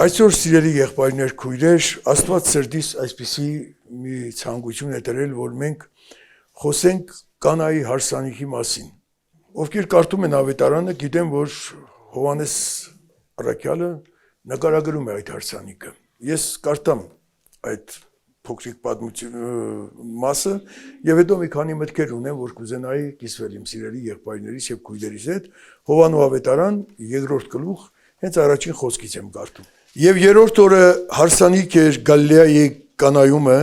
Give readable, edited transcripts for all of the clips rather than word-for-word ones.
Այսօր սիրելի եղբայրներ, քույրեր, Աստված սրտիս այսպիսի մի ցանկություն է դրել, որ մենք խոսենք կանայի հարսանիքի մասին։ Ովքեր կարդում են ավետարանը, գիտեն, որ Հովհաննես առաքյալը նկարագրում է այդ հարսանիքը։ Ես կարդամ այդ փոքրիկ մասը եւ հետո մի քանի մտքեր ունեմ, որ կուզենայի կիսվել իմ սիրելի եղբայրներից եւ քույրերիս հետ։ Հովհաննես ավետարան 2-րդ գլուխ, հենց առաջին խոսքից եմ կարդում։ Եվ երրորդ օրը հարսանիք էր Գալիլեայի կանայումը,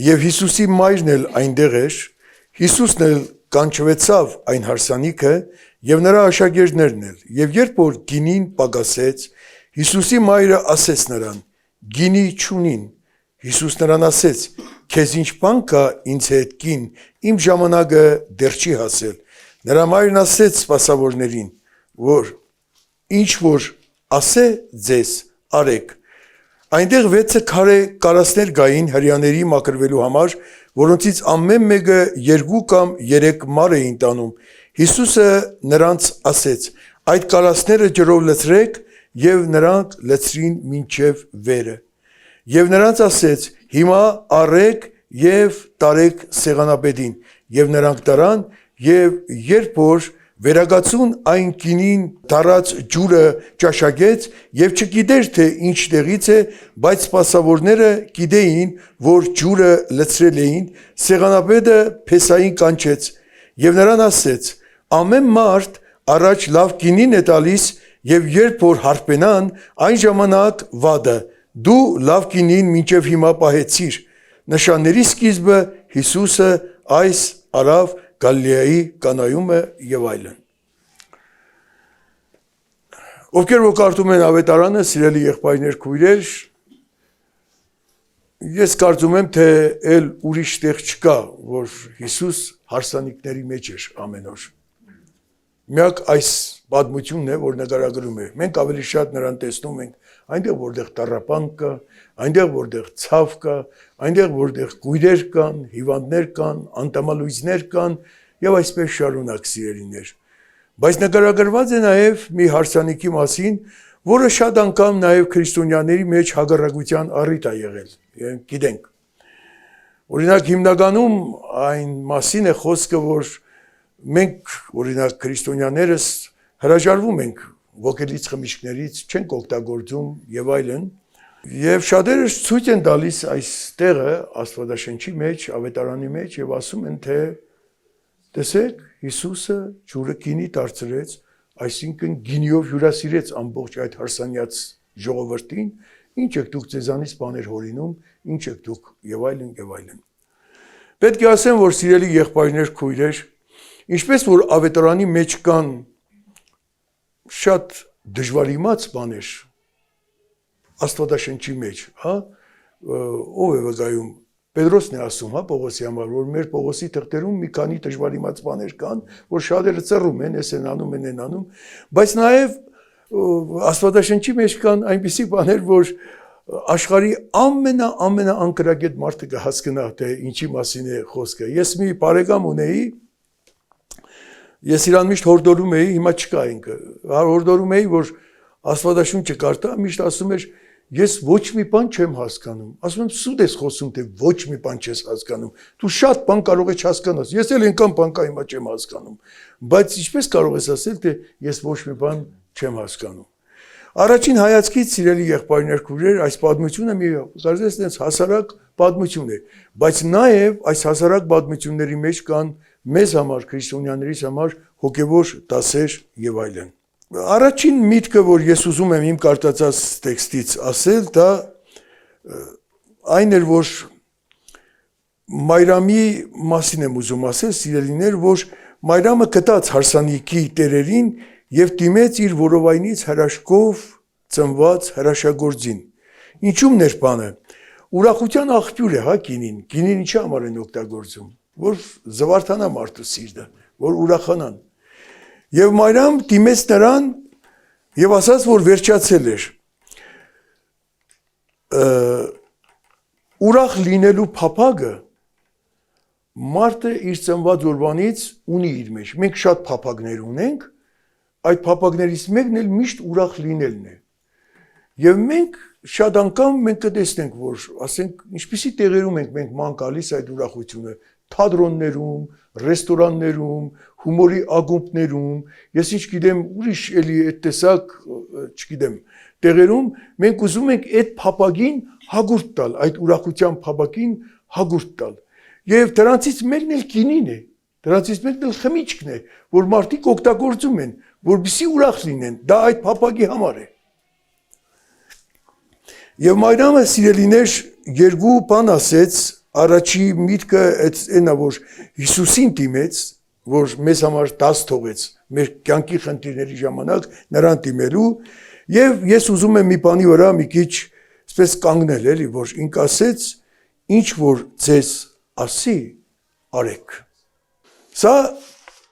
եւ Հիսուսի մայրն էլ այնտեղ էր, Հիսուսն էլ կանչվեցավ այն հարսանիքը, եւ նրա աշակերտներն էլ, եւ երբ որ գինին պակասեց, Հիսուսի մայրը ասեց նրան. «Գինի չունին»։ Հիսուս նրան ասեց. «Քեզ ինչ բան կա ինձ հետ կին, իմ ժամանակը դեռ չի հասել»։ Նրա մայրն ասեց սպասավորներին, որ ինչ որ ասե ձեզ արեք։ Այնտեղ 6 քարե կարասներ գային հրյաների մաքրվելու համար, որոնցից ամեն մեկը 2 կամ 3 մար էին տանում։ Հիսուսը նրանց ասեց. «Այդ կարասները ջրով լցրեք», եւ նրանք լցրին մինչև վերը։ Եվ նրանց ասեց. «Հիմա առեք եւ տարեք սեղանապետին»։ Եվ նրանք տարան, եւ երբ որ վերագացուն այն կինին դարած ջուրը ճաշակեց եւ չգիտեր թե ինչ տեղից է, բայց սպասավորները գիտեին, որ ջուրը լցրել էին, սեղանապետը փեսային կանչեց եւ նրան ասեց. «Ամեն մարդ առաջ լավ կինին է տալիս եւ երբ որ հարբենան, այն ժամանակ վադը, դու լավ կինին մինչև հիմա պահեցիր»։ Նշանների սկիզբը Հիսուսը այս արավ Գալիլեայի կանայումը եւ այլն։ Ովքեր որ կարդում են ավետարանը, սիրելի եղբայրներ, քույրեր, ես կարծում եմ, թե էլ ուրիշ տեղ չկա, որ Հիսուս հարսանիքների մեջ էր ամեն օր։ Միակ այս պատմությունն է, որ նկարագրում է։ Մենք ավելի շատ նրան տեսնում ենք այնտեղ, որտեղ տառապան կա, այնտեղ, որտեղ ցավ կա, այնտեղ, որտեղ կույրեր կան, հիվանդներ կան, անտամալույզներ կան եւ այսպես շարունակ սիրելիներ։ Բայց նկարագրված է նաեւ մի հարսանիքի մասին, որը շատ անգամ նաեւ քրիստոնյաների մեջ հագարակության առիթ է եղել։ Գիտենք։ Օրինակ հիմնականում այն մասին է խոսքը, որ մենք օրինակ քրիստոնյաներս հրաժարվում ենք ոգելից խմիչքներից, չենք օգտագործում եւ այլն, եւ շատերս ցույց են տալիս այս տեղը Աստվածաշնչի մեջ, ավետարանի մեջ եւ ասում են, թե տեսեք, Հիսուսը ջուրը գինի դարձրեց, այսինքն գինիով հյուրասիրեց ամբողջ այդ հարսանյաց ժողովրդին, ինչ եք դուք ձեզանից բաներ հորինում, ինչ եք դուք եւ այլն եւ այլն։ Պետք է ասեմ, որ սիրելի եղբայրներ, քույրեր, ինչպես որ ավետարանի մեջ կան շատ դժվար իմաց բաներ Աստվածաշնչի մեջ, հա, ով է վկայում, Պետրոսն է ասում, հա, Պողոսի համար, որ մեր Պողոսի թղթերում մի քանի դժվար իմաց բաներ կան, որ շատերը ծռում են, էս են անում, են անում, բայց նաև Աստվածաշնչի մեջ կան այնպիսի բաներ, որ աշխարհի ամենաանկրագետ մարդը կհասկանա, թե ինչի մասին է խոսքը։ Ես մի բարեկամ ունեի, ես իրան միշտ հորդորում էի, հիմա չկա ինքը, հորդորում էի, որ Աստվածաշունչը կարդա, միշտ ասում էր, ես ոչ մի բան չեմ հասկանում։ Ասում եմ, սուտ ես խոսում, թե ոչ մի բան չես հասկանում։ Դու շատ բան կարող ես չհասկանաս։ Ես էլ այնքան բան կա հիմա չեմ հասկանում։ Բայց ինչպես կարող ես ասել, թե ես ոչ մի բան չեմ հասկանում։ Առաջին հայացքից, սիրելի եղբայրներ, քույրեր, այս պատմությունը մի կարծես այնպես հասարակ պատմություն է, բայց նաև այս հասարակ պատմությունների մեջ կան մեզ համար, քրիստոնյաներից համար հոգևոր դասեր եւ այլն։ Առաջին միտքը, որ ես ուզում եմ իմ կարդացած տեքստից ասել, դա այն էր, որ Մայրամի մասին եմ ուզում ասել, սիրելիներ, որ Մայրամը գտած հարսանիքի տերերին եւ դիմեց իր որովայնից հրաշքով ծնված հրաշագործին։ Ինչու՞մն էր բանը։ Ուրախության աղբյուր է, հա, գինին։ Գինին ինչի համար են օգտագործում, որ զվարթանա մարդու սիրտը, որ ուրախանան։ Եվ Մայրամ դիմեց նրան եւ ասաց, որ վերջացել էր։ Ուրախ լինելու փափագը մարդը իր ծնված օրվանից ունի իր մեջ։ Մենք շատ փափագներ ունենք, այդ փափագներից մեկն էլ միշտ ուրախ լինելն է։ Եվ մենք շատ անգամ մենք կտեսնենք, որ ասենք ինչպիսի տեղերում ենք մենք ման գալիս այդ ուրախությունը, թատրոններում, ռեստորաններում, հումորի ակումբներում, ես ինչ գիտեմ, ուրիշ էլի այդ տեսակ, չգիտեմ, տեղերում մենք ուզում ենք այդ փապագին հագուրտ տալ, այդ ուրախության փապագին հագուրտ տալ։ Եվ դրանցից մեկն էլ գինին է, դրանցից մեկն էլ խմիչքն է, որ մարդիկ օգտագործում են, որպեսզի ուրախ լինեն, դա այդ փապագի համար է։ Եվ Մարիամը սիրելիներ երկու բան ասեց, առաջի միտքը այնա որ Հիսուսին դիմեց, որ մեզ համար դաս թողեց, մեր կյանքի խնդիրների ժամանակ նրան դիմելու, եւ ես ուզում եմ մի բանի վրա մի քիչ այսպես կանգնել, էլի, որ ինք ասեց, ինչ որ ձեզ ասի, արեք։ Սա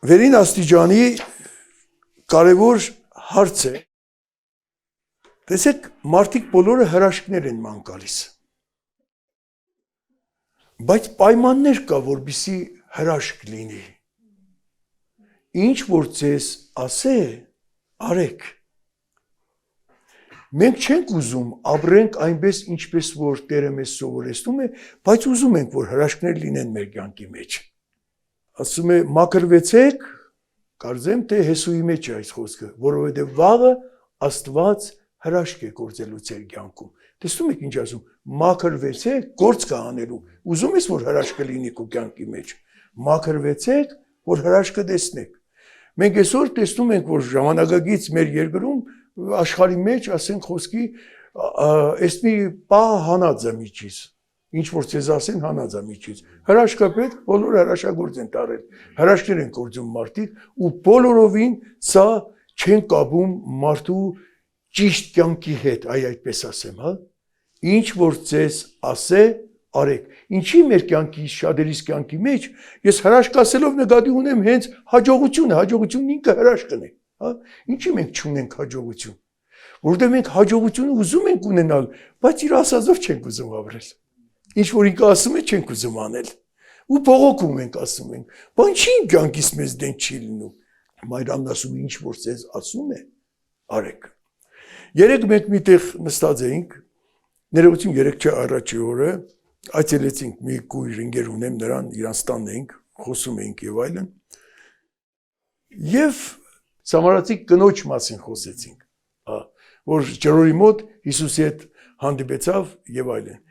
վերին աստիճանի կարևոր հարց է։ Տեսեք, մարդիկ բոլորը հրաշքներ են ման գալիս։ Բայց պայմաններ կա, որպեսզի հրաշք լինի։ Ինչ որ ձեզ ասե, արեք։ Մենք չենք ուզում ապրենք այնպես, ինչպես որ Տերը մեզ սովորեցնում է, բայց ուզում ենք, որ հրաշքներ լինեն մեր կյանքի մեջ։ Ասում է, մաքրվեցեք, կարծեմ, թե Հեսուի մեջ է այս խոսքը, որովհետև վաղը Աստված հրաշք է գործելու ձեր կյանքում։ Տեսնում եք ինչ ասում, մաքրվեցեք, գործ կա անելու։ Ուզում ես, որ հրաշքը լինի քո կյանքի մեջ։ Մաքրվեցեք, որ հրաշքը տեսնեք։ Մենք այսօր տեսնում ենք, որ ժամանակակից մեր երկրում աշխարհի մեջ, ասենք խոսքի, այս մի պահ հանած է միջից։ Ինչ որ ցեզ ասեն հանած է միջից։ Հրաշքը պետք, բոլորը հրաշագործ են տարել։ Հրաշքներ են գործում մարդիկ ու բոլորովին սա չեն կապում մարդու ճիշտ կյանքի հետ, այդպես ասեմ, հա։ Ինչ որ ձեզ ասե, արեք։ Ինչի մեր կյանքի շատերիս կյանքի մեջ ես հրաշք ասելով նկատի ունեմ հենց հաջողությունը, հաջողությունն ինքը հրաշքն է, հա։ Ինչի մենք չունենք հաջողություն։ Որտեղ մենք հաջողությունը ուզում ենք ունենալ, բայց իր ասածով չենք ուզում ապրել։ Ինչ որ ինքը ասում է, չենք ուզում անել։ Ու բողոքում ենք, ասում ենք, բայց ինչի կյանքից մեզ դեն չի լինում։ Մարիամն ասում է, ինչ որ ձեզ ասում է, արեք։ Երեք մենք միտեղ նստած էինք, ներողություն երեք չէ առաջի օրը, այցելեցինք մի կույր ընկեր ունեմ նրան, իրանց տանն էինք, խոսում էինք եւ այլն։ Եվ սամարացի կնոջ մասին խոսեցինք, որ ջրորի մոտ Հիսուսի հետ հանդիպեցավ եւ այլն։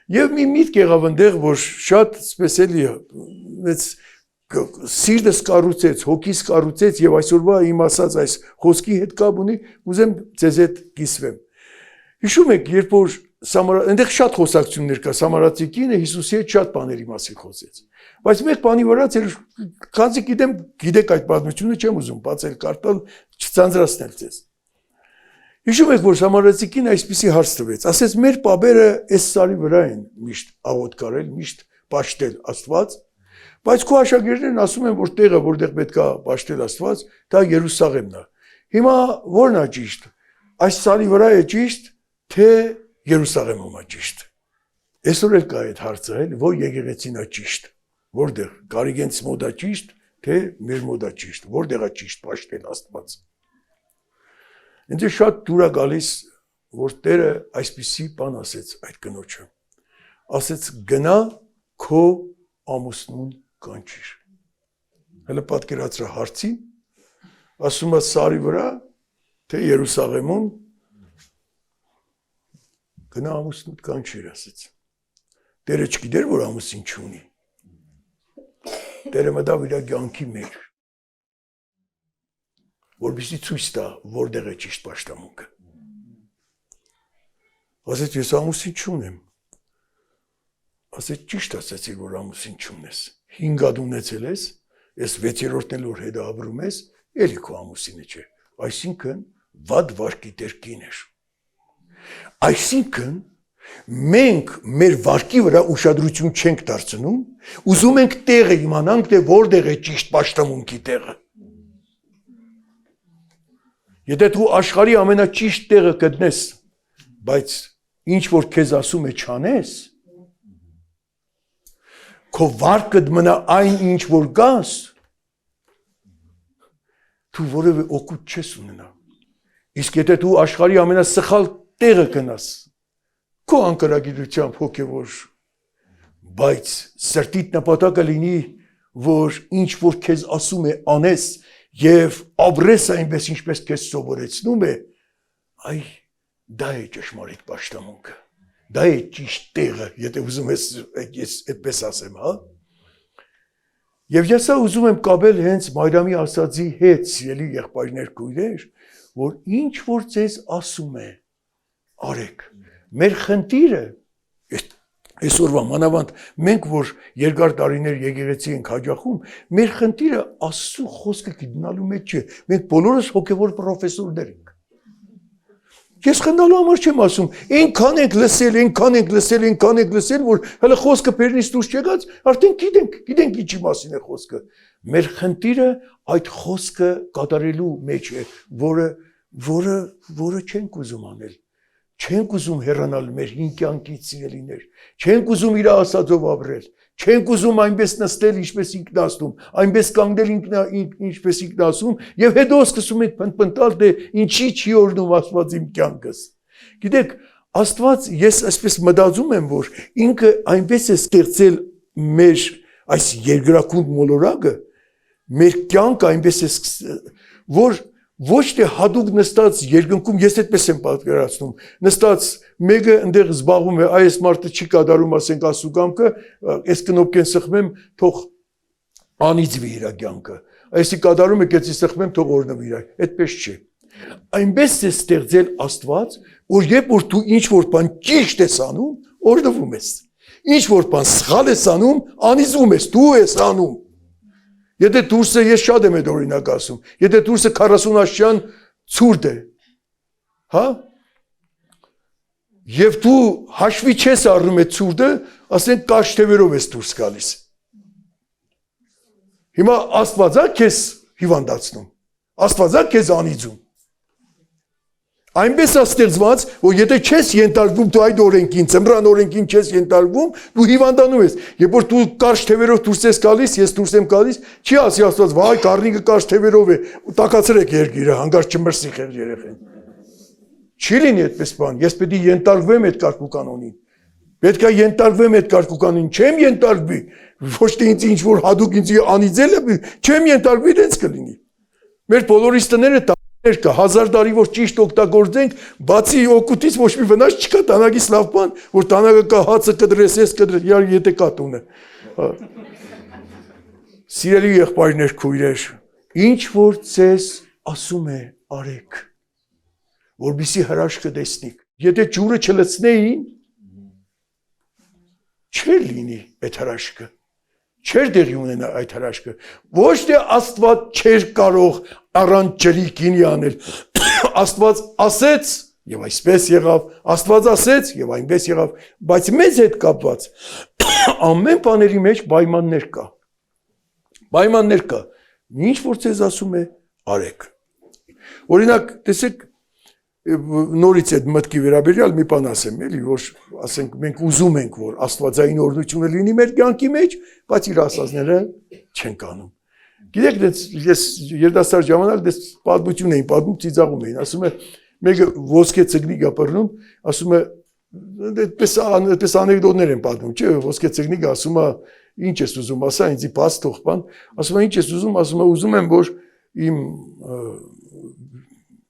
Եվ մի միտք եղավ այնտեղ, որ շատ սպեսելի մեծ սիրտս կառուցեց, հոգիս կառուցեց եւ այսօրվա իմ ասած այս խոսքի հետ կապ ունի, ուզեմ ձեզ հետ կիսվեմ։ Հիշում եք, երբ որ այնտեղ շատ խոսակցություններ կա, Սամարացի կինը Հիսուսի հետ շատ բաների մասին խոսեց։ Բայց մեկ բանի վրա ձեր քանզի գիտեմ, գիտեք այդ պատմությունը, չեմ ուզում բացել կարդալ, չցանցրացնել ձեզ։ Հիշում եք, որ Սամարացի կինը այսպիսի հարց տվեց, ասեց մեր պապերը այս սարի վրա են միշտ աղոտ կարել, միշտ պաշտել Աստված, բայց քո աշակերտներն ասում են, որ տեղը, որտեղ պետք է պաշտել Աստված, դա Երուսաղեմն է։ Հիմա ո՞րն է ճիշտ։ Այս սարի վրա է ճիշտ, թե Երուսաղեմում է ճիշտ։ Այսօր էլ կա այդ հարցը, էլ որ եկեղեցին է ճիշտ, որտեղ Գարիգենց մոտ է ճիշտ, թե մեր մոտ է ճիշտ, որտեղ է ճիշտ պաշտել Աստված։ Ինձ շատ դուր է գալիս, որ Տերը այսպիսի բան ասեց այդ կնոջը։ Ասեց գնա քո ամուսնուն կանչիր։ Հələ պատկերացրա հարցին, ասում է սարի վրա, թե Երուսաղեմում գնա ամուսնուդ կանչիր, ասեց։ Տերը չգիտեր, որ ամուսին չունի։ Տերը մտավ իր կյանքի մեջ, որպեսզի ցույց տա, որտեղ է ճիշտ պաշտամունքը։ Ասեց ես ամուսին չունեմ։ Ասեց ճիշտ ասեցի, որ ամուսին չունես։ 5 հատ ունեցել ես, ես 6-րդն էլ որ հետ ապրում ես, էլի քո ամուսինը չէ։ Այսինքն վատ վարկի դեր կին էր։ Այսինքն մենք մեր վարկի վրա ուշադրություն չենք դարձնում, ուզում ենք տեղը իմանանք, թե որտեղ է ճիշտ պաշտամունքի տեղը։ Եթե դու աշխարհի ամենաճիշտ տեղը գտնես, բայց ինչ որ քեզ ասում է չանես, քո վարկը մնա այն ինչ որ գաս, դու որևէ օգուտ չես ունենա։ Իսկ եթե դու աշխարհի ամենասխալ տեղը կնաս քո անկարագիտությամբ հոգևոր բայց սրտիդ նպատակը լինի որ ինչ որ քեզ ասում է անես եւ ապրես այնպես ինչպես քեզ սովորեցնում է այ դա է ճշմարիտ պաշտամունքը դա է ճիշտ տեղը եթե ուզում ես ես այդպես ասեմ հա եւ ես ուզում եմ կապել հենց Մարիամի ասածի հետ սիրելի եղբայրներ քույրեր որ ինչ որ ձեզ ասում է արեք մեր խնդիրը այսօրվա մանավանդ մենք որ երկար տարիներ եկեղեցի ենք հաջախում մեր խնդիրը Աստծո խոսքը գտնալու մեջ չէ մենք բոլորս հոգևոր պրոֆեսորներ ենք ես խնդալու համար չեմ ասում այնքան ենք լսել որ հələ խոսքը բերնից դուրս չեկած արդեն գիտենք ինչի մասին է խոսքը մեր խնդիրը այդ խոսքը կատարելու մեջ է որը չենք ուզում անել չենք ուզում հեռանալ մեր հին կյանքից սիրելիներ չենք ուզում իր ասածով ապրել չենք ուզում այնպես նստել ինչպես ինքն ասում այնպես կանգնել ինչպես ինքն ասում եւ հետո սկսում ենք փնփնտալ դե ինչի չի օրնում Աստված իմ կյանքս գիտեք Աստված ես այսպես մտածում եմ որ ինքը այնպես է ստեղծել մեր այս երկրակունդ մոլորակը մեր կյանքը այնպես է որ ոչ թե հadoop նստած երկնքում ես այդպես եմ պատկերացնում նստած մեկը այնտեղ զբաղվում է այս մարդը չի կատարում ասենք ասուկամքը այս կնոպկեն սխմեմ թող անիծվի իր կյանքը այսի կատարում է կեցի սխմեմ թող օրնվի իր այդպես չէ այնպես է ստեղծել Աստված որ երբ որ դու ինչ որ բան ճիշտ ես անում օրնվում ես ինչ որ բան սխալ ես անում անիծվում ես դու ես անում Եթե դուրսը ես շատ եմ այդ օրինակ ասում, եթե դուրսը 40 աշյան ցուրտ է, հա? Եվ դու հաշվի չես առնում այդ ցուրտը, ասենք կարճ թևերով ես դուրս գալիս։ Հիմա Աստվածա քեզ հիվանդացնում, Աստվածա քեզ անիծում։ Այնպես է ստեղծված, որ եթե չես ենթարկվում դու այդ օրենքին, ծմրան օրենքին չես ենթարկվում, դու հիվանդանում ես։ Երբ որ դու կարճ թևերով դուրս ես գալիս, ես դուրս եմ գալիս, չի ասի Աստված, վայ, կարնիկը կարճ թևերով է, տակացրեք երկիրը, հանգարց չմրսի խեղ երեխեն։ Չի լինի այդպես բան, ես պետք է ենթարկվեմ այդ կարգ ու կանոնին։ Պետք է ենթարկվեմ այդ կարգ ու կանոնին, չեմ ենթարկվի, ոչ թե ինձ ինչ որ հadoop ինձ անիծել է, չեմ ենթարկվի, դենց կլինի։ Մեր բոլորիս տները Կա 1000 տարի որ ճիշտ օգտագործենք, բացի օգուտից ոչ մի վնաս չկա, տանագից լավ բան, որ տանագը կա հացը կդրես, ես կդրես, եթե կա տունը։ Սիրելի եղբայրներ, քույրեր, ինչ որ ձեզ ասում է արեք, որպեսզի հրաշքը տեսնիք։ Եթե ջուրը չլցնեին, չէր լինի այդ հրաշքը։ Չէր դեղի ունենա այդ հրաշքը։ Ոչ թե Աստված չէր կարող առանց ջրի գինի անել։ Աստված ասեց եւ այսպես եղավ, Աստված ասեց եւ այնպես եղավ, բայց մեզ հետ կապված ամեն բաների մեջ պայմաններ կա։ Պայմաններ կա։ Ինչ որ ցեզ ասում է, արեք։ Օրինակ, տեսեք, նորից այդ մտքի վերաբերյալ մի բան ասեմ, էլի, որ ասենք մենք ուզում ենք, որ Աստվածային օրհնությունը լինի մեր կյանքի մեջ, բայց իր ասածները չենք անում։ Գիտեք, ես երիտասարդ ժամանակ դες պատմություն էին պատմում, ծիծաղում էին, ասում է, մեկը ոսկե ցգնիկ է բռնում, ասում է, այդպես անեկդոտներ են պատմում, չէ՞, ոսկե ցգնիկը ասում է, ինչ ես ուզում, ասա ինձի բաց թող բան, ասում է, ինչ ես ուզում, ասում է, ուզում եմ, որ իմ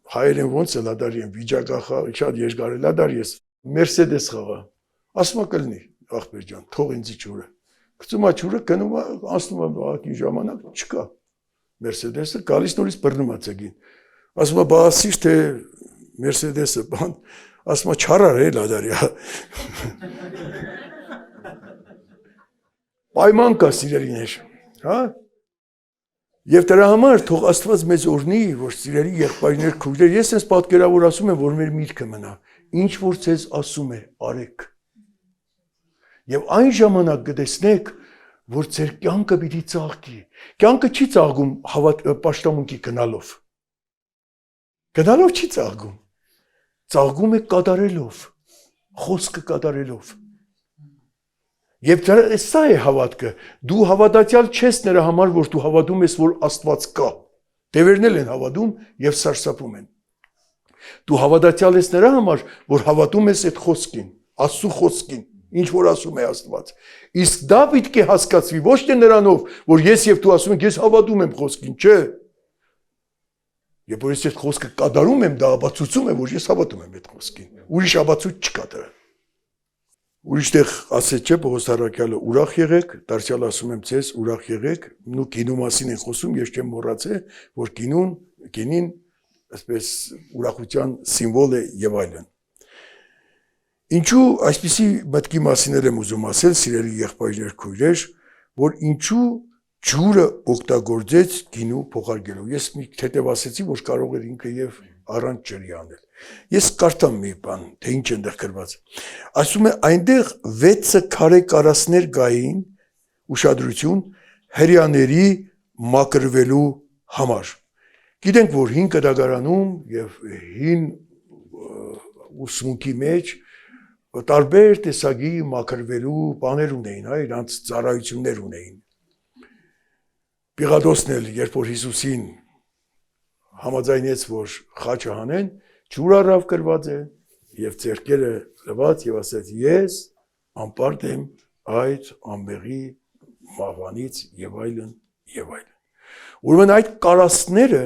հայերեն ոնց է լադարի եմ, վիճակախա, շատ երկար է լադար ես, Մերսեդես խաղա, ասում է կլնի, աղբեր ջան, թող ինձի ջուրը, գցում է ջուրը, գնում է, անցնում է բաղակի ժամանակ, չկա, Մերսեդեսը գալիս նորից բռնում է ցգին, ասում է բասիշ թե Մերսեդեսը բան, ասում է չարար է լադարի, պայման կա սիրելիներ, հա? Եվ դրա համար թող Աստված մեզ օրհնի, որ սիրելի եղբայրներ, քույրեր, ես ինձ պատկերավոր ասում եմ, որ մեր միտքը մնա, ինչ որ ձեզ ասում է, արեք։ Եվ այն ժամանակ կտեսնեք, որ ձեր կյանքը պիտի ծաղկի։ Կյանքը չի ծաղկում պաշտամունքի գնալով։ Գնալով չի ծաղկում։ Ծաղկում է կատարելով, խոսքը կատարելով։ Եվ սա է հավատքը, դու հավատացյալ չես նրա համար, որ դու հավատում ես, որ Աստված կա, տևերն են հավատում և սարսափում են, Դու հավատացյալ ես նրա համար, որ հավատում ես այդ խոսքին, Աստծո խոսքին, ինչ որ ասում է Աստված։ Իսկ դա պետք է հասկացվի ոչ թե նրանով, որ ես եւ դու ասում ենք, ես հավատում եմ խոսքին, չէ։ Երբ որ ես այդ խոսքը կատարում եմ, դա ապացուցում է, որ ես հավատում եմ այդ խոսքին։ Ուրիշ ապացույց չկա դրա։ Ուրիշտեղ ասեց չէ Պողոս առաքյալը ուրախ եղեք, դարձյալ ասում եմ ձեզ ուրախ եղեք, նու կինու մասին են խոսում, ես չեմ մոռացել, որ կինին այսպես ուրախության սիմվոլ է եւ այլն։ Ինչու այսպիսի մտքի մասին եմ ուզում ասել, սիրելի եղբայրներ, քույրեր, որ ինչու ջուրը օգտագործեց գինու փոխարկելու։ Ես մի թեթև ասեցի, որ կարող էր ինքը եւ առանց ջրի անել։ Ես կարդամ մի բան, թե ինչ այնտեղ գրված։ Ասում է այնտեղ 6 քարե կարասներ գային, ուշադրություն, հрьяաների մաքրվելու համար։ Գիտենք, որ հին կդագարանում եւ հին ուսմունքի մեջ տարբեր տեսակի մաքրվելու բաներ ունեին, հա, իրանց ծառայություններ ունեին։ Պիղադոսն էլ, երբ որ Հիսուսին համաձայնեց, որ խաչը հանեն, ջուր առավ կրված է եւ ձեռքերը լված եւ ասաց. ես անպարտ եմ այդ ամբեղի մահվանից եւ այլն եւ այլն։ Ուրեմն այդ կարասները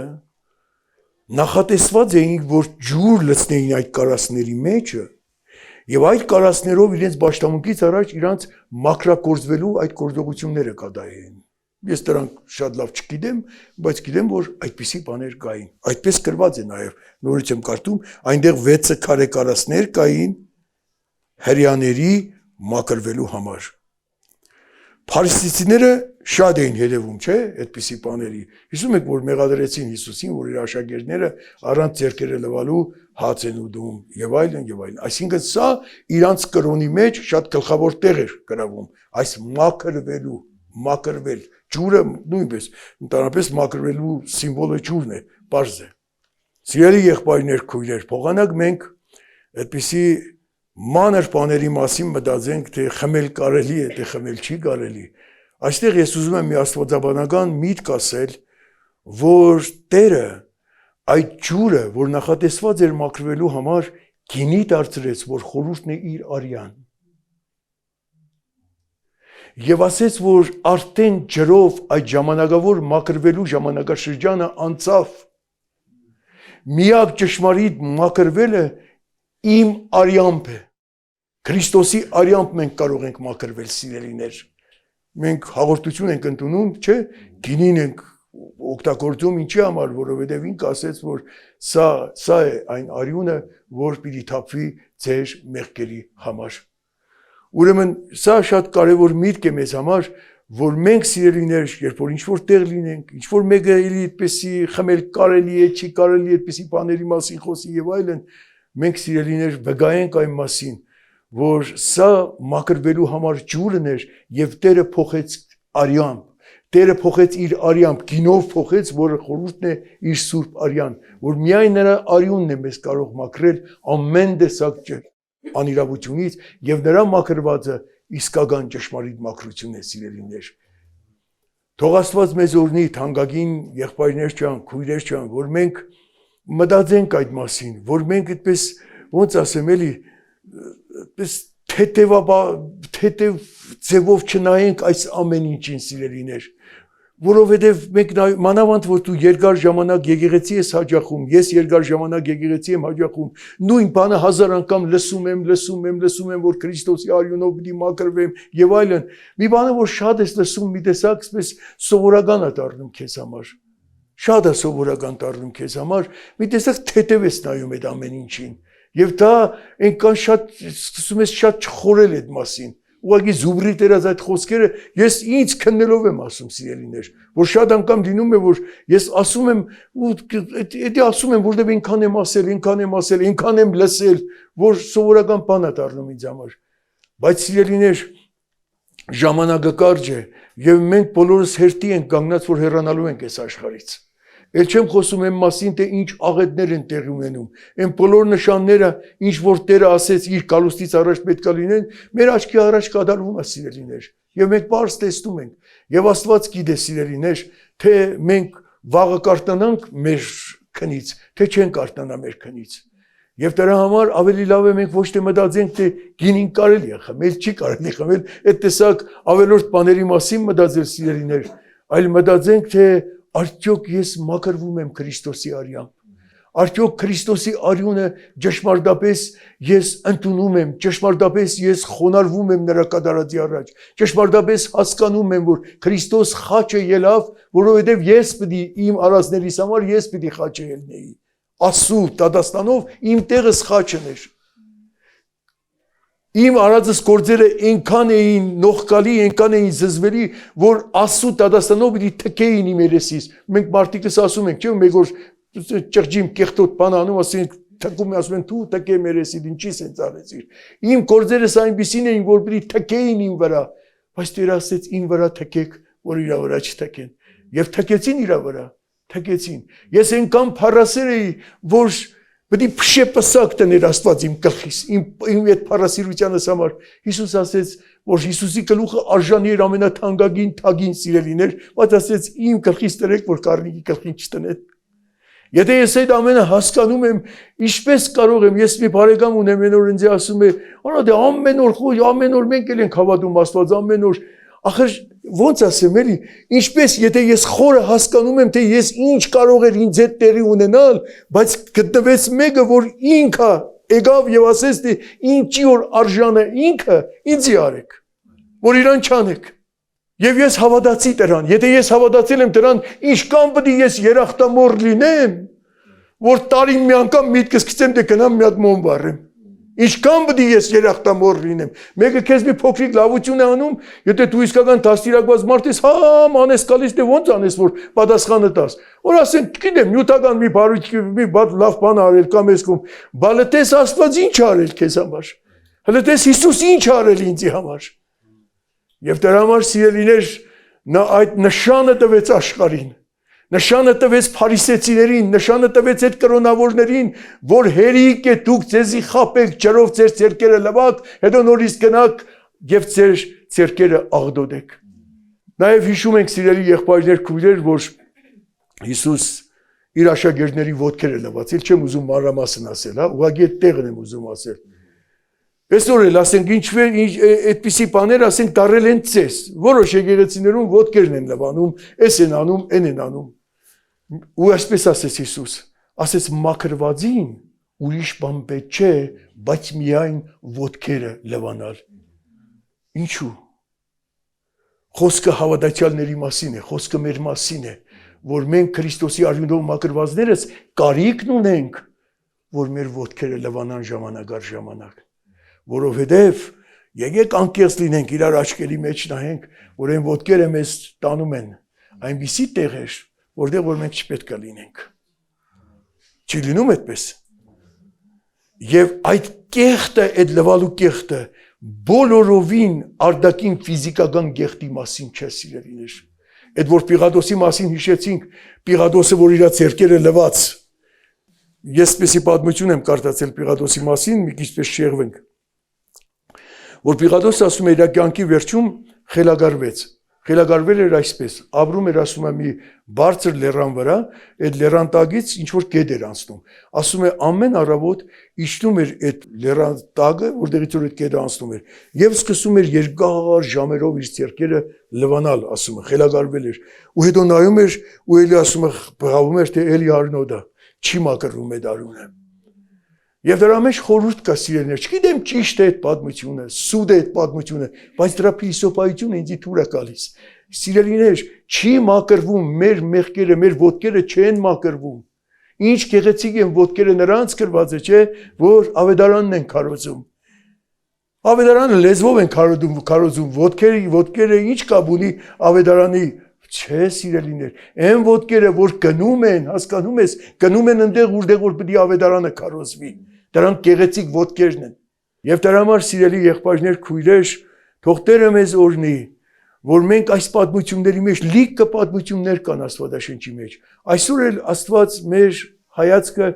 նախատեսված էին, որ ջուր լցնեին այդ կարասների մեջը եւ այդ կարասներով իրենց ճշտամունքից առաջ իրանց մաքրակորձվելու այդ գործողությունները կդայեն։ Ես դրանք շատ լավ չգիտեմ, բայց գիտեմ, որ այդպիսի բաներ կային։ Այդպես գրված է նաև, նորից եմ կարդում, այնտեղ 6 քարե կարասներ կային հрьяաների մաքրվելու համար։ Փարիսեցիները շատ էին հետևում, չէ՞, այդպիսի բաների։ Հիշում եք, որ մեղադրեցին Հիսուսին, որ իր աշակերտները առանց ձեռքերը լվալու հաց են ուտում եւ այլն եւ այլն։ Այսինքն սա իրանց կրոնի մեջ շատ գլխավոր տեղ էր գրավում, այս մաքրվել, ջուրը նույնպես, ընդհանրապես մաքրվելու սիմվոլը ջուրն է, պարզ է։ Սիրելի եղբայրներ, քույրեր, փոխանակ մենք այդպիսի մանր բաների մասին մտածենք, թե խմել կարելի է, թե խմել չի կարելի։ Այստեղ ես ուզում եմ մի աստվածաբանական միտք ասել, որ Տերը այդ ջուրը, որ նախատեսված էր մաքրվելու համար, գինի դարձրեց, որ խորհուրդն է իր արյան։ Եվ ասեց, որ արդեն ջրով այդ ժամանակավոր մաքրվելու ժամանակաշրջանը անցավ։ Միակ ճշմարիտ մաքրվելը իմ արյամբ է։ Քրիստոսի արյամբ մենք կարող ենք մաքրվել, սիրելիներ։ Մենք հաղորդություն ենք ընդունում, չէ՞, գինին ենք օգտագործում ինչի համար, որովհետև ինքը ասեց, որ սա է այն արյունը, որ պիտի թափվի ձեր մեղքերի համար։ Ուրեմն սա շատ կարևոր միտք է մեզ համար, որ մենք սիրելիներ, երբ որ ինչ-որ տեղ լինենք, ինչ-որ մեկը էլի այդպեսի խմել կարելի է, չի կարելի այդպեսի բաների մասին խոսի եւ այլն, մենք սիրելիներ վկայենք այն մասին, որ սա մաքրվելու համար ջուրն էր եւ Տերը փոխեց արյամբ, Տերը փոխեց իր արյամբ, գինով փոխեց, որը խորհուրդն է իր սուրբ արյան, որ միայն նրա արյունն է մեզ կարող մաքրել ամեն տեսակ անիրավությունից եւ նրա մաքրվածը իսկական ճշմարիտ մաքրություն է, սիրելիներ։ Թող Աստված մեզ օրհնի, թանկագին եղբայրներ ջան, քույրեր ջան, որ մենք մտածենք այդ մասին, որ մենք այդպես ոնց ասեմ էլի, այդպես թեթև ձևով չնայենք այս ամեն ինչին, սիրելիներ, որովհետև մենք մանավանդ որ դու երկար ժամանակ եկեղեցի ես հաճախում, ես երկար ժամանակ եկեղեցի եմ հաճախում, նույն բանը 1000 անգամ լսում եմ, որ Քրիստոսի արյունով պիտի մաքրվեմ եւ այլն։ Մի բանը որ շատ ես լսում, մի տեսակ այսպես սովորական է դառնում քեզ համար։ Շատ է սովորական դառնում քեզ համար, մի տեսակ թեթև ես նայում այդ ամեն ինչին։ Եվ դա այնքան շատ սկսում ես շատ չխորել այդ մասին։ Ուղղակի զուբրի տերած այդ խոսքերը ես ինձ քննելով եմ ասում, սիրելիներ, որ շատ անգամ լինում է, որ ես ասում եմ, դա ասում եմ, որտեղ այնքան եմ ասել, այնքան եմ լսել, որ սովորական բան է դառնում ինձ համար։ Բայց սիրելիներ, ժամանակը կարճ է, եւ մենք բոլորս հերթի ենք կանգնած, որ հեռանալու ենք այս աշխարհից։ Էլ չեմ խոսում այն մասին, թե ինչ աղետներ են տեղի ունենում, այն բոլոր նշանները, ինչ որ Տերը ասեց իր գալուստից առաջ պետք է լինեն, մեր աչքի առաջ կատարվում է, սիրելիներ, եւ մենք բարձ տեսնում ենք, եւ Աստված գիտե, սիրելիներ, թե մենք վաղը կարթնանանք մեր քնից, թե չենք արթնանա մեր քնից։ Եվ դրա համար ավելի լավ է մենք ոչ թե մտածենք, թե գինին կարելի է խմել, չի կարելի խմել, այդ տեսակ ավելորդ բաների մասին մտածել սիրելիներ, այլ մտածենք, թե արդյոք ես մաքրվում եմ Քրիստոսի արյամբ։ Արդյոք Քրիստոսի արյունը ճշմարտապես ես ընդունում եմ, ճշմարտապես ես խոնարհվում եմ նրա կատարածի առաջ, ճշմարտապես հասկանում եմ, որ Քրիստոս խաչը ելավ, որովհետև ես պիտի իմ արածներիս համար ես պիտի խաչը ելնեի։ Աստծու դատաստանով իմ տեղս խաչն էր։ Իմ արածս գործերը այնքան էին նողկալի, այնքան էին զզվելի, որ Աստծու դատաստանով պիտի թքեին իմ երեսից։ Մենք մարդիկս ասում ենք, չէ՞, մեկ օր ճղջիմ կեղտոտ բան անում, ասենք թքում ասում են դու թքե մերեսիդ ինչի սենց արեցիր։ Իմ գործերս այնպիսին էին, որ պիտի թքեին իմ վրա, բայց Տերը ասեց իմ վրա թքեք, որ իր վրա չթքեն։ Եվ թքեցին իր վրա, թքեցին։ Ես այնքան փառասեր էի, որ պիտի փշեպսակ տներ Աստված իմ գլխիս, իմ այդ փառասիրությանս համար։ Հիսուս ասեց, որ Հիսուսի գլուխը արժանի էր ամենաթանկագին թագին սիրելիներ, բայց ասեց իմ գլխից տրեք, որ կարնիկի գլխին չտնեք։ Եթե ես այդ ամենը հասկանում եմ, ինչպես կարող եմ, ես մի բարեկամ ունեմ, այն օր ինձ ասում է, «Արա դե ամեն օր մենք էլ ենք հավատում Աստված, ամեն օր»։ Ախր ոնց ասեմ էլի, ինչպես եթե ես խորը հասկանում եմ, թե ես ինչ կարող էր ինձ հետ տեղի ունենալ, բայց գտնվեց մեկը, որ ինքը եկավ եւ ասեց, թե ինչի որ արժանը ինքը, ինձի արեք, որ իրան չանեք։ Եվ ես հավատացի դրան, եթե ես հավատացել եմ դրան, ինչքան պետք է ես երախտամոռ լինեմ, որ տարին մի անգամ միտքս գցեմ, դե գնամ մի հատ մոմ վառեմ։ Ինչքան պետք է ես երախտամոռ լինեմ։ Մեկը քեզ մի փոքրիկ լավություն է անում, եթե դու իսկական դաստիարակված մարդ ես, անես գալիս, դե ոնց անես, որ պատասխանը տաս։ Որ ասեն, գիտեմ, նյութական մի բարույթ, մի լավ բան արել կամ ես կում, բալը տես Աստված ինչ արել քեզ համար։ Հələ տես Հիսուս ինչ արել ինձի համար։ Եվ դրա համար սիրելիներ, նա այդ նշանը տվեց աշխարհին, նշանը տվեց փարիսեցիներին, նշանը տվեց այդ կրոնավորներին, որ հերիք է դուք ձեզի խաբեք, ջրով ձեր ձեռքերը լվաք, հետո նորից գնաք եւ ձեր ձեռքերը աղդոդեք։ Նաեւ հիշում ենք սիրելի եղբայրներ, քույրեր, որ Հիսուս իր աշակերտների ոտքերը լվացել, չեմ ուզում մանրամասն ասել, հա, ուղղակի այդ տեղն եմ ուզում ասել։ Այսօր էլ ասենք այդպիսի բաներ ասենք դարել են ծես, որոշ եկեղեցիներում ոտքերն են լվանում, էս են անում, են են անում։ Ու այսպես ասեց Հիսուս, ասեց մաքրվածին ուրիշ բան պետք չէ, բայց միայն ոտքերը լվանալ։ Ինչու։ Խոսքը հավատացյալների մասին է, խոսքը մեր մասին է, որ մենք Քրիստոսի արյունով մաքրվածներս կարիքն ունենք, որ մեր ոտքերը լվանան ժամանակ առ ժամանակ։ Որովհետև եկեք անկեղծ լինենք, իրար աչքերի մեջ նայենք, որ այն ոտքերը մեզ տանում են այնպիսի տեղեր, որտեղ որ մենք չպետք է լինենք։ Չի լինում այդպես։ Եվ այդ կեղտը, այդ լվալու կեղտը բոլորովին արտաքին ֆիզիկական կեղտի մասին չէ, սիրելիներ։ Այդ որ Պիղադոսի մասին հիշեցինք, Պիղադոսը, որ իր ձեռքերը լվաց, ես եսպեսի պատմություն եմ կարդացել Պիղադոսի մասին, մի քիչ պես շեղվենք, որ Պիղադոսը ասում է իր կյանքի վերջում խելագարվեց, խելագարվել էր այսպես, ապրում էր ասում է մի բարձր լեռան վրա, այդ լեռան տակից ինչ որ գետ էր անցնում, ասում է ամեն առավոտ իջնում էր այդ լեռան տակը, որտեղից որ այդ գետը անցնում էր, եւ սկսում էր երկար ժամերով իր ձեռքերը լվանալ, ասում է, խելագարվել էր, ու հետո նայում էր ու էլի ասում է, բղավում էր, թե էլի արնոդա, չի մաքրվում այդ արյունը։ Եվ դրա մեջ խորհուրդ կա սիրելիներ, չգիտեմ ճիշտ է այդ պատմությունը, սուտ է այդ պատմությունը, բայց դրա փիլիսոփայությունը ինձ թույլ է գալիս։ Սիրելիներ, չի մաքրվում մեր մեղքերը, մեր ոտքերը չեն մաքրվում։ Ինչ գեղեցիկ են ոտքերը նրանց գրված է, չէ, որ ավետարանն են քարոզում։ Ավետարանը լեզվով են քարոզում, ոտքերը ինչ կապ ունի ավետարանի, չէ սիրելիներ, այն ոտքերը, որ գնում են, հասկանում ես, գնում են այնտեղ, որտեղ որ պետք է ավետարանը քարոզվի։ Դրանք գեղեցիկ ոտքերն են։ Եվ դրա համար սիրելի եղբայրներ, քույրեր, թող Տերը մեզ օրհնի, որ մենք այս պատմությունների մեջ լիքը պատմություններ կան Աստվածաշնչի մեջ։ Այսօր էլ Աստված մեր հայացքը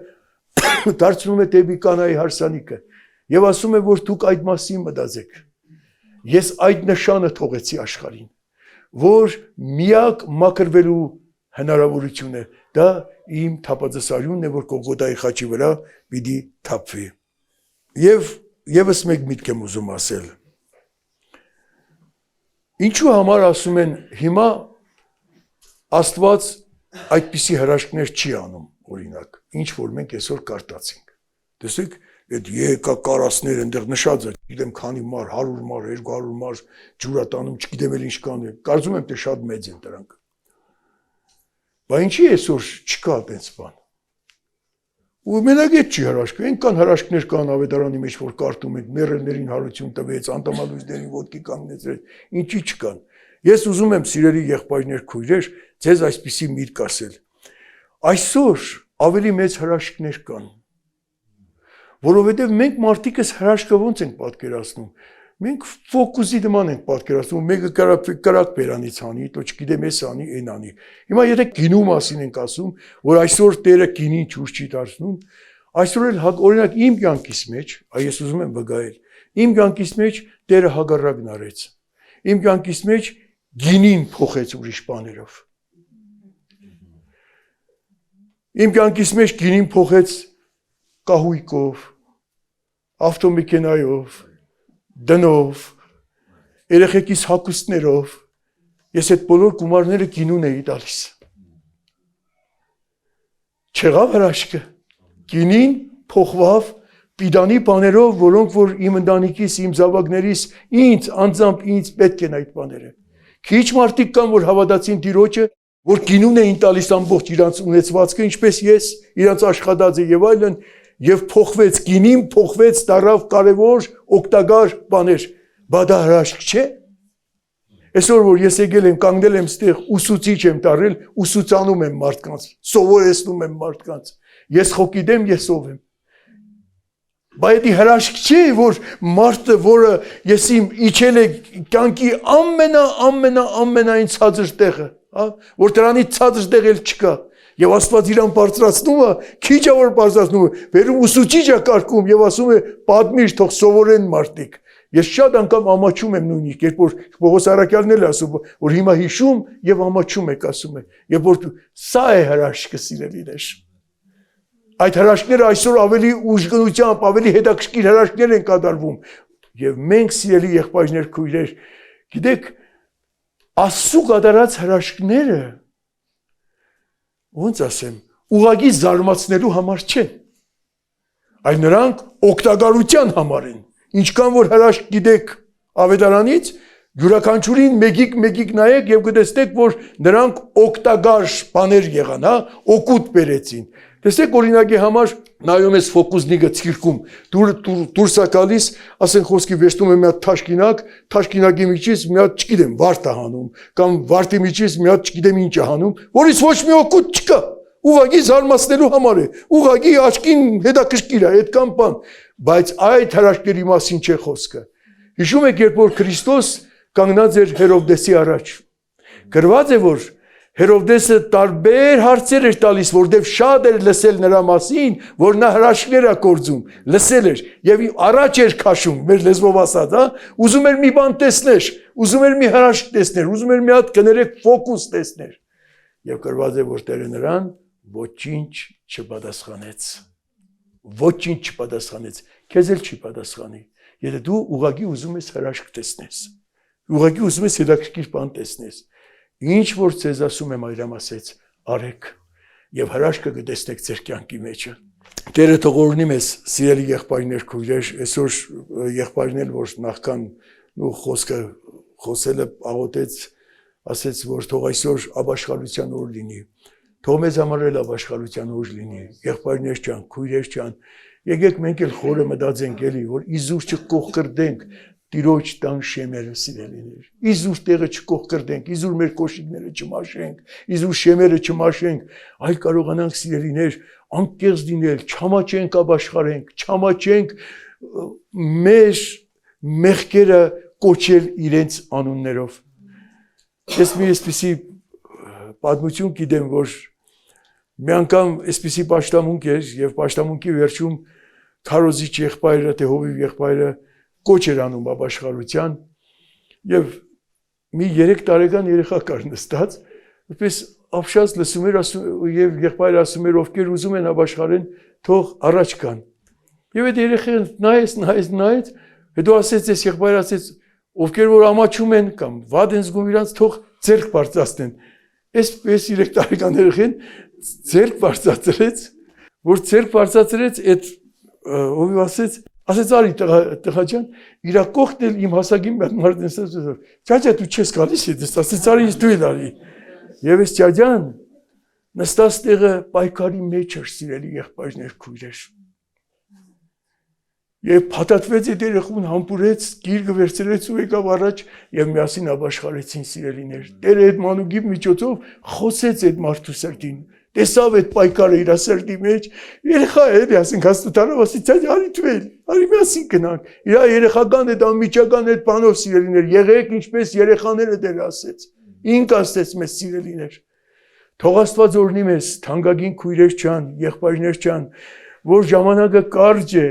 դարձնում է դեպի Կանայի հարսանիքը եւ ասում է, որ դուք այդ մասին մտածեք։ Ես այդ նշանը թողեցի աշխարհին, որ միակ մաքրվելու հնարավորությունը դա իմ թափածասարյունն է, որ Կողգոթայի խաչի վրա պիտի թափվի։ Եվ եւս մեկ միտք եմ ուզում ասել։ Ինչու համար ասում են հիմա Աստված այդպիսի հրաշքներ չի անում, օրինակ, ինչ որ մենք այսօր կարտացինք։ Տեսեք, այդ եկակարասներ այնտեղ նշած է, գիտեմ քանի մար, 100 մար, 200 մար ջուրատանում, չգիտեմ էլ ինչ կան։ Կարծում եմ թե շատ մեծ են դրանք։ Բայց ինչի այսօր չկա այդպես բան։ Ու մենակ այդ չի հրաշքը, այնքան հրաշքներ կան ավետարանի մեջ, որ կարդում ենք, մեռելներին հարություն տվեց, անտամալույզներին ոտքի կանգնեցրեց, ինչի չկան։ Ես ուզում եմ սիրելի եղբայրներ, քույրեր, ձեզ այսպիսի միտք ասել։ Այսօր ավելի մեծ հրաշքներ կան։ Որովհետև մենք մարդիկս հրաշքը ոնց ենք պատկերացնում։ Մենք ֆոկուսի նման ենք պատկերացնում, մեկը կրակ բերանից անի, то չգիտեմ էս անի, այն անի։ Հիմա եթե գինու մասին ենք ասում, որ այսօր Տերը գինին ճուր չի դարձնում, այսօր էլ օրինակ իմ կյանքիս մեջ, ես ուզում եմ վկայել, իմ կյանքիս մեջ Տերը հագարակն արեց։ Իմ կյանքիս մեջ գինին փոխեց ուրիշ բաներով։ Իմ կյանքիս մեջ գինին փոխեց կահույքով, ավտոմեքենայով, դնով, երեխեքիս հագուստներով, ես այդ բոլոր գումարները գինուն էի տալիս։ Չեղավ հրաշքը, գինին փոխվավ պիտանի բաներով, որոնք որ իմ ընտանիքիս, իմ զավակներիս, ինձ, անձամբ ինձ պետք են այդ բաները։ Քիչ մարդիկ կան, որ հավատացին Տիրոջը, որ գինուն էին տալիս ամբողջ իրանց ունեցվածքը, ինչպես ես, իրանց աշխատածը եւ այլն, եւ փոխվեց գինին, փոխվեց դարավ կարևոր օգտակար բաներ, բա դա հրաշք չէ։ Այսօր որ ես եկել եմ, կանգնել եմ ստեղ, ուսուցիչ եմ դարել, ուսուցանում եմ մարդկանց, սովորեցնում եմ մարդկանց։ Ես խո գիտեմ, ես ով եմ։ Բայց դա հրաշք չի, որ մարդը, որը ես իմ իջել է կյանքի ամենայն ցածր տեղը, հա, որ դրանից ցածր տեղ էլ չկա։ Եվ Աստված իրան բարձրացնում է, քիչ է որ բարձրացնում է, վերում ուսուցիչ է կարգում եւ ասում է պատմիր, թող սովորեն մարդիկ։ Ես շատ անգամ ամաչում եմ նույնիսկ, երբ որ Պողոս Արաքյալն էլ ասում, որ հիմա հիշում եւ ամաչում եք, ասում է, եւ որ սա է հրաշքը սիրելիներ։ Այդ հրաշքները այսօր ավելի ուժգնությամբ, ավելի հետաքրքիր հրաշքներ են կատարվում։ Եվ մենք սիրելի եղբայրներ, քույրեր, գիտեք, Աստծո կատարած հրաշքները ոնց ասեմ, ուղղակի զարմացնելու համար չեն, այլ նրանք օգտակարության համար են։ Ինչքան որ հրաշք գիտեք ավետարանից, յուրաքանչյուրին մեկ նայեք եւ կտեսնեք, որ նրանք օգտակար բաներ եղան, հա, օգուտ բերեցին։ Տեսեք օրինակի համար նայում ես ֆոկուսնիկը ցիրկում, դուրս է գալիս, ասենք խոսքի վերցնում է մի հատ թաշկինակի միջից մի հատ չգիտեմ, վարդ է հանում, կամ վարդի միջից մի հատ չգիտեմ ինչ է հանում, որից ոչ մի օգուտ չկա, ուղղակի զարմացնելու համար է, ուղղակի աչքին հետաքրքիր է, այդքան բան, բայց այդ հրաշքների մասին չէ խոսքը։ Հիշում եք, երբ որ Քրիստոս կանգնած էր Հերովդեսի առաջ, գրված է, որ Հերովդեսը տարբեր հարցեր էր տալիս, որտեղ շատ էր լսել նրա մասին, որ նա հրաշքներ է գործում, լսել էր եւ առաջ էր քաշում, մեր լեզվով ասած, հա, ուզում էր մի բան տեսներ, ուզում էր մի հրաշք տեսներ, ուզում էր մի հատ կներեք ֆոկուս տեսներ։ Եվ գրված է, որ Տերը նրան ոչինչ չպատասխանեց։ Ոչինչ չպատասխանեց, քեզ էլ չի պատասխանի։ Եթե դու ուղղակի ուզում ես հրաշք տեսնես, ուղղակի ուզում ես հետաքրքիր բան տեսնես, ինչ որ ձեզ ասում եմ այրամ ասեց, արեք եւ հրաշքը կտեսնեք ձեր կյանքի մեջը։ Տերը թող օրհնի մեզ, սիրելի եղբայրներ, քույրեր, այսօր եղբայրն էլ որ նախքան ու խոսքը խոսելը աղոթեց, ասեց, որ թող այսօր ապաշխարության օր լինի։ Թող մեզ համար էլ ապաշխարության օր լինի։ Եղբայրներ ջան, քույրեր ջան, եկեք մենք էլ խորը մտածենք էլի, որ իզուր չկողկրտենք Տիրոջ տան շեմերը սիրելիներ։ Իզուր տեղը չկողկրտենք, իզուր մեր կոշիկները չմաշենք, իզուր շեմերը չմաշենք, այլ կարողանանք սիրելիներ անկեղծ լինել, չամաչենք ապաշխարենք, չամաչենք մեր մեղքերը կոչել իրենց անուններով։ Ես մի այսպիսի պատմություն գիտեմ, որ մի անգամ այսպիսի պաշտամունք էր եւ պաշտամունքի վերջում քարոզիչ եղբայրը, թե հովիվ եղբայրը կոչ էր անում ապաշխարության եւ մի 3 տարեկան երեխա կար նստած, որպես ապշած լսում էր եւ եղբայրը ասում էր ովքեր ուզում են ապաշխարեն թող առաջ գան։ Եվ այդ երեխան նայեց, հետո ասեց այս եղբայրը ասեց ովքեր որ ամաչում են կամ վատ են զգում իրանց թող ձեռք բարձրացնեն։ Այս 3 տարեկան երեխան ձեռք բարձրացրեց, որ ձեռք բարձրացրեց այդ ով ասեց արի տղա ջան, իրա կողքն էլ իմ հասակին մարդ ասեց, ջաջա դու չես գալիս այդպես, ասեց արի ինձ դու էլ արի։ Եվ այս ջաջան նստած տեղը պայքարի մեջ էր սիրելի եղբայրներ քույրեր։ Եվ փաթաթվեց այդ երեխուն համբուրեց, գիրկը վերցրեց ու եկավ առաջ եւ միասին ապաշխարեցին սիրելիներ։ Տերը այդ մանուկի միջոցով խոսեց այդ մարդու սրտին։ Տեսավ այդ պայքարը իր սրտի մեջ, երեխա էլի, ասենք հաստատարով ասից արի թվել, արի միասին գնանք։ Իր երեխական այդ անմիջական այդ բանով սիրելիներ, եղեք ինչպես երեխաները Տերը ասեց։ Ինք ասեց մեզ սիրելիներ։ Թող Աստված օրհնի մեզ, թանկագին քույրեր ջան, եղբայրներ ջան, որ ժամանակը կարճ է,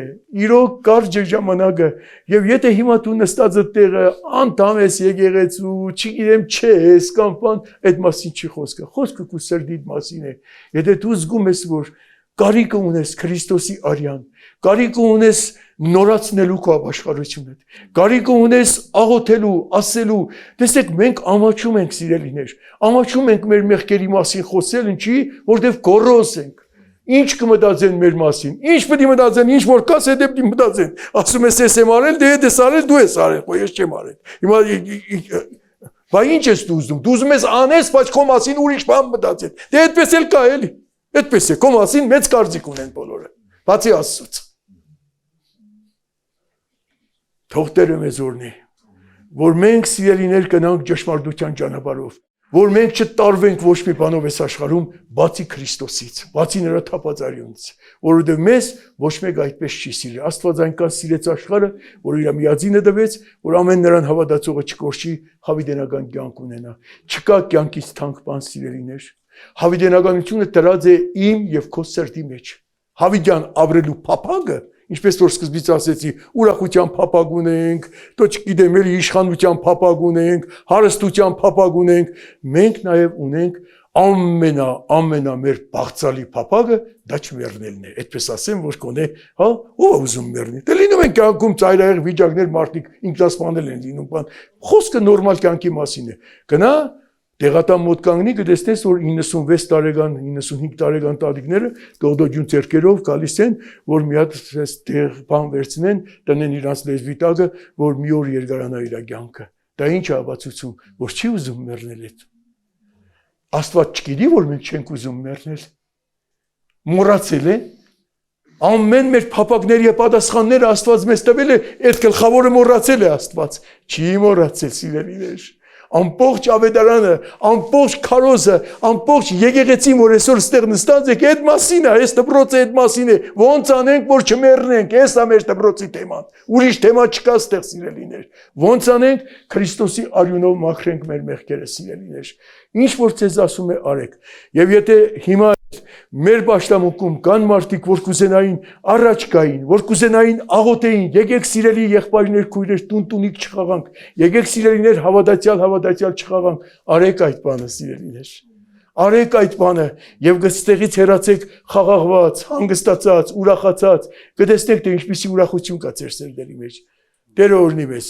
իրոք կարճ է ժամանակը, եւ եթե հիմա դու նստած այդտեղը անդամ ես եկեղեցու, չգիտեմ չես կամ բան, այդ մասին չի խոսքը։ Խոսքը քո սրտիդ մասին է։ Եթե դու զգում ես, որ կարիք ունես Քրիստոսի արյան, կարիք ունես նորացնելու քո ապաշխարությունը, կարիք ունես աղոթելու, ասելու, տեսեք մենք ամաչում ենք սիրելիներ, ամաչում ենք մեր մեղքերի մասին խոսել, ինչի, որտեղ գոռոզ ենք։ Ինչ կմտածեն մեր մասին, ինչ պետք է մտածեն, ինչ որ կաս հետո պետք է մտածեն։ Ասում ես եմ արել, դե ես արել, դու ես արել, ոչ ես չեմ արել։ Հիմա բա ինչ ես դու ուզում։ Դու ուզում ես անես, բայց քո մասին ուրիշ բան մտածեն։ Դե այդպես էլ կա էլի։ Այդպես է, քո մասին մեծ կարծիք ունեն բոլորը։ Բացի Աստծուց։ Թող Տերը մեզ օրհնի, որ մենք սիրելիներ կնանք ճշմարտության ճանապարհով, որ մենք չտարվենք ոչ մի բանով այս աշխարհում, բացի Քրիստոսից, բացի նրա թափածարյունից, որովհետև մեզ ոչ մեկ այդպես չի սիրել։ Աստված այնքան սիրեց աշխարհը, որ իր միածինը տվեց, որ ամեն նրան հավատացողը չկորչի, հավիտենական կյանք ունենա։ Չկա կյանքից թանկ բան սիրելիներ։ Հավիտենականությունը տրած է իմ եւ քո սրտի մեջ։ Հավիտյան ապրելու փափագը, ինչպես որ սկզբից ասեցի, ուրախության փափագ ունենք, դո չգիտեմ, էլի իշխանության փափագ ունենք, հարստության փափագ ունենք, մենք նաև ունենք ամենա մեր բաղձալի փափագը դա չմեռնելն է, այդպես ասեմ, որ կոնե, հա, ով ուզում մեռնի։ Դե լինում են կյանքում ծայրահեղ վիճակներ, մարդիկ ինքնասպանել են լինում, բան։ Խոսքը նորմալ կյանքի մասին է։ Գնա Տեղատան մոտ կանգնի, կտեսնես, որ 96 տարեկան, 95 տարեկան տատիկները դողդոջուն ձեռքերով գալիս են, որ մի հատ տեղ բան վերցնեն, տնեն իրանց լեզվի տակը, որ մի օր երկարանա իր կյանքը։ Դա ինչ է ապացուցում, որ չի ուզում մեռնել այդ։ Աստված չգիտի, որ մենք չենք ուզում մեռնել։ Մոռացել է։ Ամեն մեր փափագների պատասխանները Աստված մեզ տվել է, այդ գլխավորը մոռացել է Աստված։ Չի մոռացել, սիրելիներ։ Ամբողջ ավետարանը, ամբողջ քարոզը, ամբողջ եկեղեցին, որ այսօր ստեղ նստած եք, այդ մասին է, այս դպրոցը այդ մասին է, ոնց անենք, որ չմեռնենք, այս է մեր դպրոցի թեման, ուրիշ թեմա չկա ստեղ սիրելիներ, ոնց անենք, Քրիստոսի արյունով մաքրենք մեր մեղքերը սիրելիներ, ինչ որ ձեզ ասում է արեք, եւ եթե հիմա մեր պաշտամունքում կան մարդիկ, որ կուզենային առաջ գային, որ կուզենային աղոթեին, եկեք սիրելի եղբայրներ, քույրեր, տուն-տունիկ չխաղանք, եկեք սիրելիներ հավատացյալ չխաղանք, արեք այդ բանը սիրելիներ, արեք այդ բանը եւ գստեղից հեռացեք խաղաղված, հանգստացած, ուրախացած, կտեսնեք թե ինչպիսի ուրախություն կա ձեր սրտերի մեջ, Տերը օրհնի մեզ։